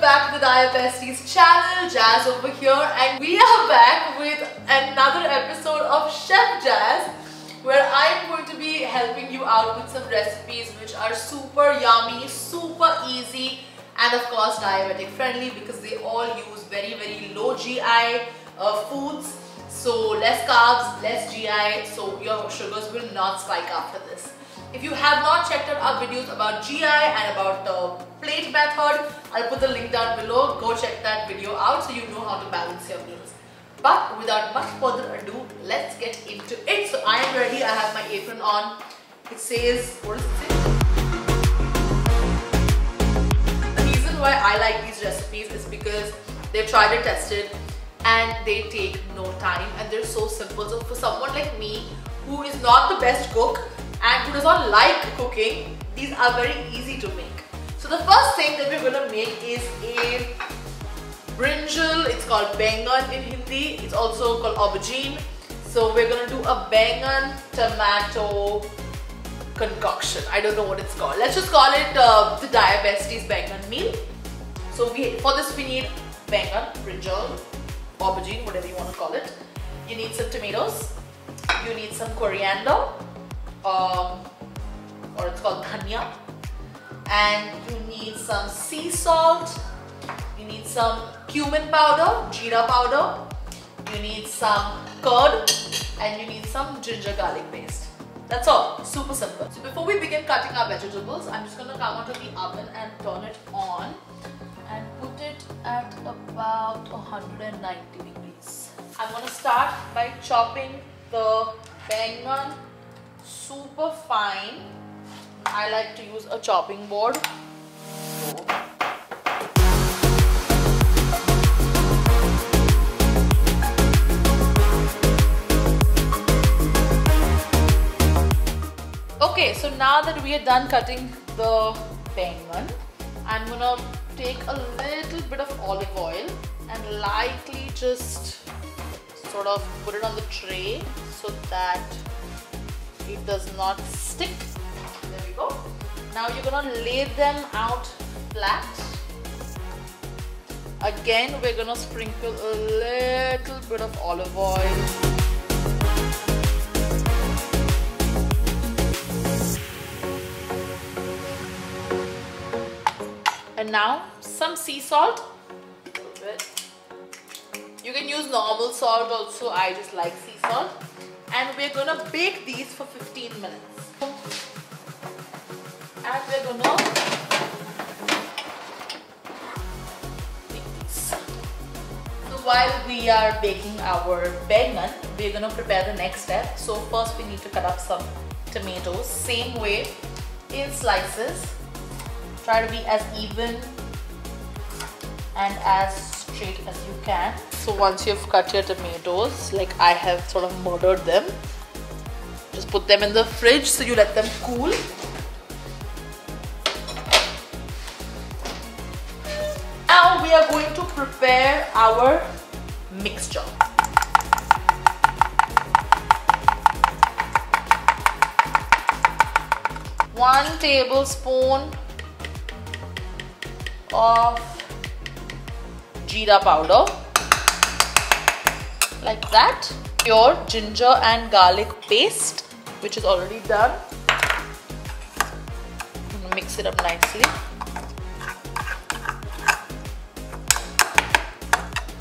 back to the Diabesties channel. Jazz over here, and we are back with another episode of Chef Jazz, where I am going to be helping you out with some recipes which are super yummy, super easy, and of course diabetic friendly, because they all use very low GI foods. So less carbs, less GI, so your sugars will not spike after this. If you have not checked out our videos about GI and about the plate method, I'll put the link down below. Go check that video out so you know how to balance your meals. But without much further ado, let's get into it. So I am ready. I have my apron on. It says, what does it say? The reason why I like these recipes is because they're tried and tested and they take no time and they're so simple. So for someone like me who is not the best cook and who does not like cooking, these are very easy to make. So the first thing that we're going to make is a brinjal. It's called bengan in Hindi. It's also called aubergine. So we're going to do a bengan tomato concoction. I don't know what it's called. Let's just call it the Diabesties bengan meal. So for this we need bengan, brinjal, aubergine, whatever you want to call it. You need some tomatoes. You need some coriander. Or it's called dhania, and you need some sea salt, you need some cumin powder, jeera powder, you need some curd, and you need some ginger garlic paste. That's all, super simple. So before we begin cutting our vegetables, I'm just going to come out of the oven and turn it on and put it at about 190 degrees. I'm going to start by chopping the bengan super fine. I like to use a chopping board. Okay, so now that we are done cutting the bengan, I'm gonna take a little bit of olive oil and lightly just sort of put it on the tray so that it does not stick. There we go. Now you're gonna lay them out flat. Again, we're gonna sprinkle a little bit of olive oil. And now some sea salt. A little bit. You can use normal salt also. I just like sea salt. And we're gonna bake these for 15 minutes. And we're gonna bake these. So while we are baking our bengan, we're gonna prepare the next step. So first we need to cut up some tomatoes, same way, in slices. Try to be as even and as straight as you can. So once you've cut your tomatoes, like I have sort of murdered them, just put them in the fridge so you let them cool. Now we are going to prepare our mixture. One tablespoon of jeera powder, like that. Your ginger and garlic paste, which is already done. I'm gonna mix it up nicely.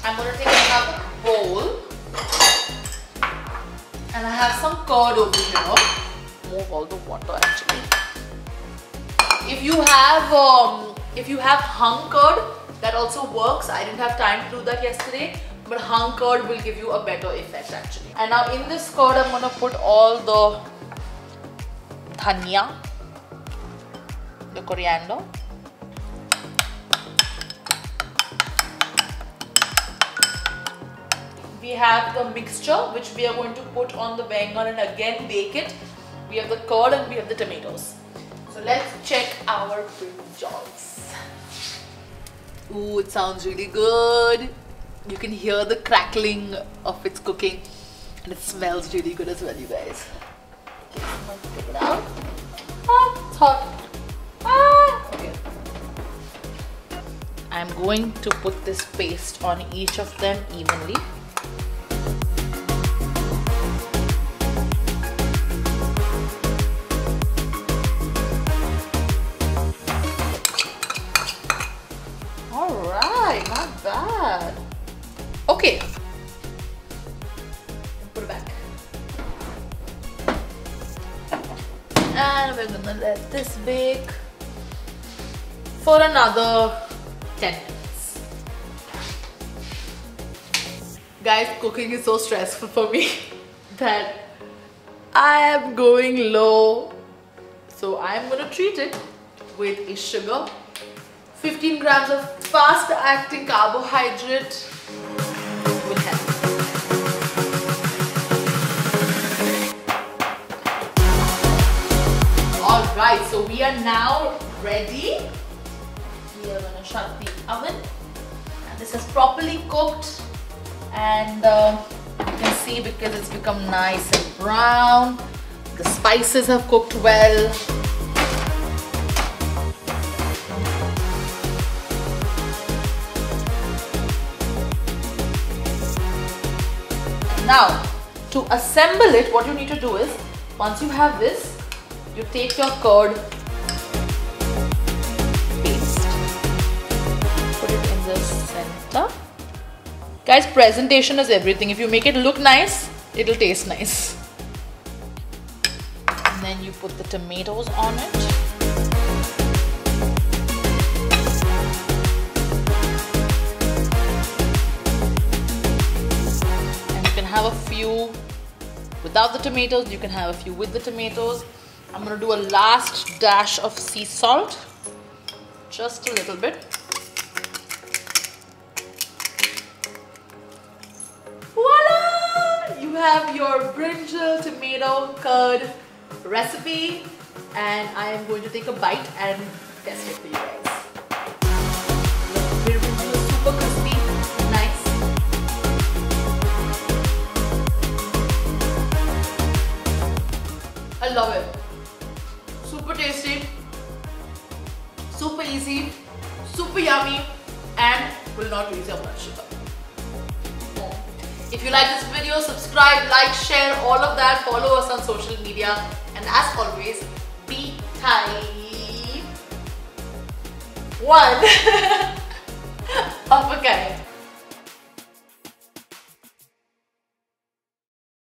I'm gonna take another bowl, and I have some curd over here. Move all the water actually. If you have hung curd, that also works. I didn't have time to do that yesterday, but hung curd will give you a better effect actually. And now in this curd, I'm gonna put all the dhania, the coriander, we have the mixture which we are going to put on the bengan and again bake it. We have the curd and we have the tomatoes. So let's check our brinjals. Ooh, it sounds really good. You can hear the crackling of its cooking and it smells really good as well, you guys. Okay, I'm going to take it out. Ah, it's hot. Ah, okay. I'm going to put this paste on each of them evenly. Alright, not bad. Okay. Put it back. And we're gonna let this bake for another 10 minutes. Guys, cooking is so stressful for me that I am going low. So I'm gonna treat it with a sugar, 15 grams of fast acting carbohydrate will help. Alright, so we are now ready. We are gonna shut the oven, and this is properly cooked, and you can see because it's become nice and brown. The spices have cooked well. Now, to assemble it, what you need to do is, once you have this, you take your curd paste, put it in the center. Guys, presentation is everything. If you make it look nice, it'll taste nice. And then you put the tomatoes on it. Have a few without the tomatoes, you can have a few with the tomatoes. I'm going to do a last dash of sea salt, just a little bit. Voila! You have your brinjal tomato curd recipe, and I am going to take a bite and test it for you guys. Brinjal is super crispy, nice. I love it. Super tasty, super easy, super yummy, and will not use your blood sugar. If you like this video, subscribe, like, share, all of that. Follow us on social media, and as always, be type 1 of a kind.